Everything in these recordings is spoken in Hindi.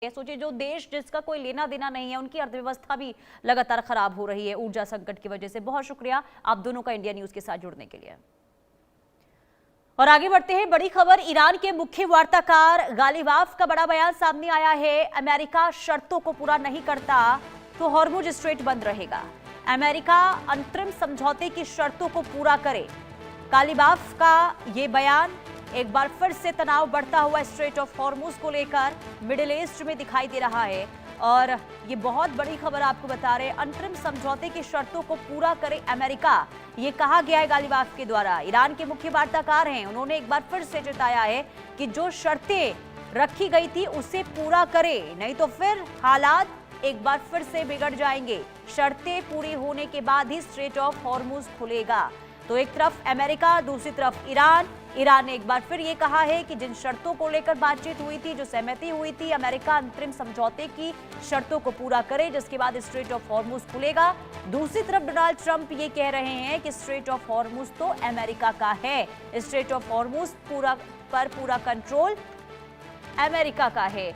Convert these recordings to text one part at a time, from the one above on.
सोचिए, जो देश जिसका कोई लेना देना नहीं है, उनकी अर्थव्यवस्था भी लगातार खराब हो रही है ऊर्जा संकट की वजह से। बहुत शुक्रिया आप दोनों का इंडिया न्यूज के साथ जुड़ने के लिए। और आगे बढ़ते हैं, बड़ी खबर, ईरान के मुख्य वार्ताकार गालिबाफ का बड़ा बयान सामने आया है। अमेरिका शर्तों को पूरा नहीं करता तो हॉर्मुज स्ट्रेट बंद रहेगा। अमेरिका अंतरिम समझौते की शर्तों को पूरा करे। गालिबाफ का ये बयान एक बार फिर से तनाव बढ़ता हुआ स्ट्रेट ऑफ हॉर्मुज को लेकर मिडिल ईस्ट में दिखाई दे रहा है। और ये बहुत बड़ी खबर आपको बता रहे हैं, अंतरिम समझौते की शर्तों को पूरा करे अमेरिका, ये कहा गया है गालिबाफ के द्वारा। ईरान के मुख्य वार्ताकार हैं, उन्होंने एक बार फिर से जताया है कि जो शर्तें रखी गई थी उसे पूरा करे, नहीं तो फिर हालात एक बार फिर से बिगड़ जाएंगे। शर्तें पूरी होने के बाद ही स्ट्रेट ऑफ हॉर्मुज खुलेगा। तो एक तरफ अमेरिका, दूसरी तरफ ईरान। ईरान ने एक बार फिर ये कहा है कि जिन शर्तों को लेकर बातचीत हुई थी, जो सहमति हुई थी, अमेरिका अंतरिम समझौते की शर्तों को पूरा करे, जिसके बाद स्ट्रेट ऑफ हॉर्मुज खुलेगा। दूसरी तरफ डोनाल्ड ट्रंप ये कह रहे हैं कि स्ट्रेट ऑफ हॉर्मुज तो अमेरिका का है, स्ट्रेट ऑफ हॉर्मुज पूरा कंट्रोल अमेरिका का है।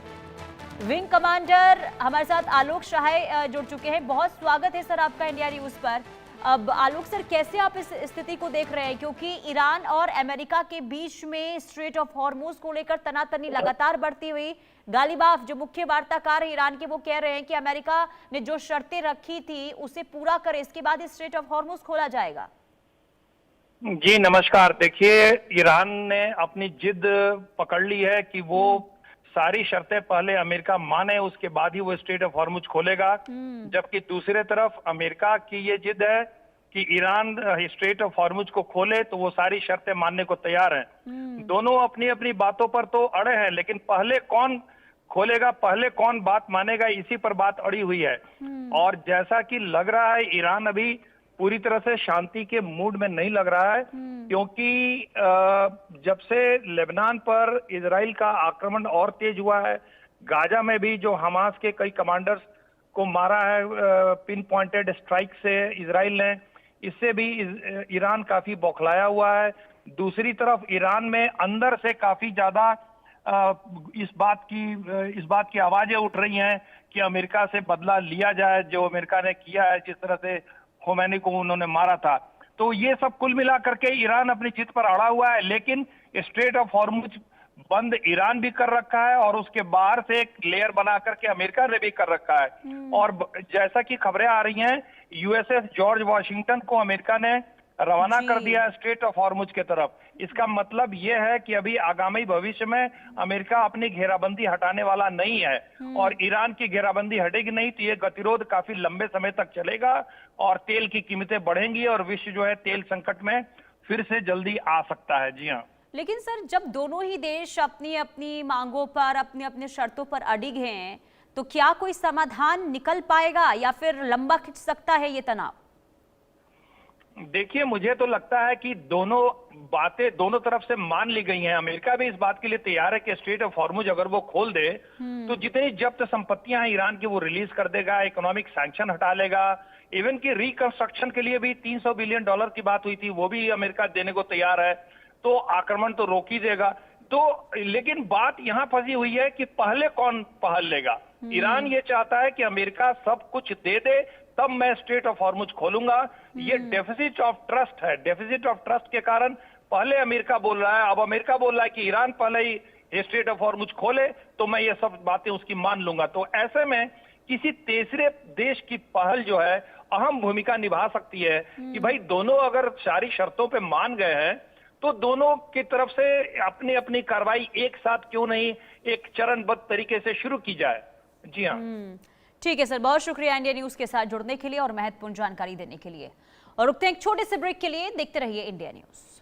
विंग कमांडर हमारे साथ आलोक शाह जुड़ चुके हैं। बहुत स्वागत है सर आपका इंडिया न्यूज पर। अब आलोक सर, कैसे आप इस स्थिति को देख रहे हैं, क्योंकि ईरान और अमेरिका के बीच में स्ट्रेट ऑफ हॉर्मुज को लेकर तनातनी लगातार बढ़ती हुई। गालिबाफ जो मुख्य वार्ताकार है ईरान के, वो कह रहे हैं कि अमेरिका ने जो शर्तें रखी थी उसे पूरा करे, इसके बाद स्ट्रेट ऑफ हॉर्मुज खोला जाएगा। जी नमस्कार। देखिए, ईरान ने अपनी जिद पकड़ ली है कि वो सारी शर्तें पहले अमेरिका माने, उसके बाद ही वो स्ट्रेट ऑफ हॉर्मुज खोलेगा। जबकि दूसरे तरफ अमेरिका की ये जिद है कि ईरान स्ट्रेट ऑफ हॉर्मुज को खोले तो वो सारी शर्तें मानने को तैयार हैं। दोनों अपनी अपनी बातों पर तो अड़े हैं, लेकिन पहले कौन खोलेगा, पहले कौन बात मानेगा, इसी पर बात अड़ी हुई है। और जैसा कि लग रहा है, ईरान अभी पूरी तरह से शांति के मूड में नहीं लग रहा है, क्योंकि जब से लेबनान पर इजराइल का आक्रमण और तेज हुआ है, गाजा में भी जो हमास के कई कमांडर्स को मारा है पिन पॉइंटेड स्ट्राइक से इजराइल ने, इससे भी ईरान काफी बौखलाया हुआ है। दूसरी तरफ ईरान में अंदर से काफी ज्यादा इस बात की आवाजें उठ रही हैं कि अमेरिका से बदला लिया जाए, जो अमेरिका ने किया है, जिस तरह से खोमैनी को उन्होंने मारा था। तो ये सब कुल मिला करके ईरान अपनी जिद पर अड़ा हुआ है, लेकिन स्ट्रेट ऑफ हॉर्मुज बंद ईरान भी कर रखा है और उसके बाहर से एक लेयर बना करके अमेरिका ने भी कर रखा है। और जैसा कि खबरें आ रही हैं, यूएसएस जॉर्ज वॉशिंगटन को अमेरिका ने रवाना कर दिया स्ट्रेट ऑफ हॉर्मुज की तरफ। इसका मतलब यह है कि अभी आगामी भविष्य में अमेरिका अपनी घेराबंदी हटाने वाला नहीं है, और ईरान की घेराबंदी हटेगी नहीं तो ये गतिरोध काफी लंबे समय तक चलेगा और तेल की कीमतें बढ़ेंगी और विश्व जो है तेल संकट में फिर से जल्दी आ सकता है। जी हाँ। लेकिन सर, जब दोनों ही देश अपनी अपनी मांगों पर, अपनी अपनी शर्तों पर अड़िग हैं, तो क्या कोई समाधान निकल पाएगा या फिर लंबा खिंच सकता है ये तनाव? देखिए, मुझे तो लगता है कि दोनों बातें दोनों तरफ से मान ली गई हैं। अमेरिका भी इस बात के लिए तैयार है कि स्ट्रेट ऑफ हॉर्मुज अगर वो खोल दे तो जितनी जब्त संपत्तियां हैं ईरान की वो रिलीज कर देगा, इकोनॉमिक सैंक्शन हटा लेगा। इवन की रिकंस्ट्रक्शन के लिए भी $300 बिलियन की बात हुई थी, वो भी अमेरिका देने को तैयार है। तो आक्रमण तो रोक ही देगा। तो लेकिन बात यहां फंसी हुई है कि पहले कौन पहल लेगा। ईरान ये चाहता है कि अमेरिका सब कुछ दे दे तब मैं स्ट्रेट ऑफ हॉर्मुज खोलूंगा। ये डेफिसिट ऑफ ट्रस्ट है। डेफिसिट ऑफ ट्रस्ट के कारण पहले अमेरिका बोल रहा है, अब अमेरिका बोल रहा है कि ईरान पहले ही स्ट्रेट ऑफ हॉर्मुज खोले तो मैं ये सब बातें उसकी मान लूंगा। तो ऐसे में किसी तीसरे देश की पहल जो है अहम भूमिका निभा सकती है कि भाई दोनों अगर सारी शर्तों पे मान गए हैं तो दोनों की तरफ से अपनी अपनी कार्रवाई एक साथ क्यों नहीं एक चरणबद्ध तरीके से शुरू की जाए। जी हाँ। ठीक है सर, बहुत शुक्रिया इंडिया न्यूज के साथ जुड़ने के लिए और महत्वपूर्ण जानकारी देने के लिए। और रुकते हैं एक छोटे से ब्रेक के लिए, देखते रहिए इंडिया न्यूज।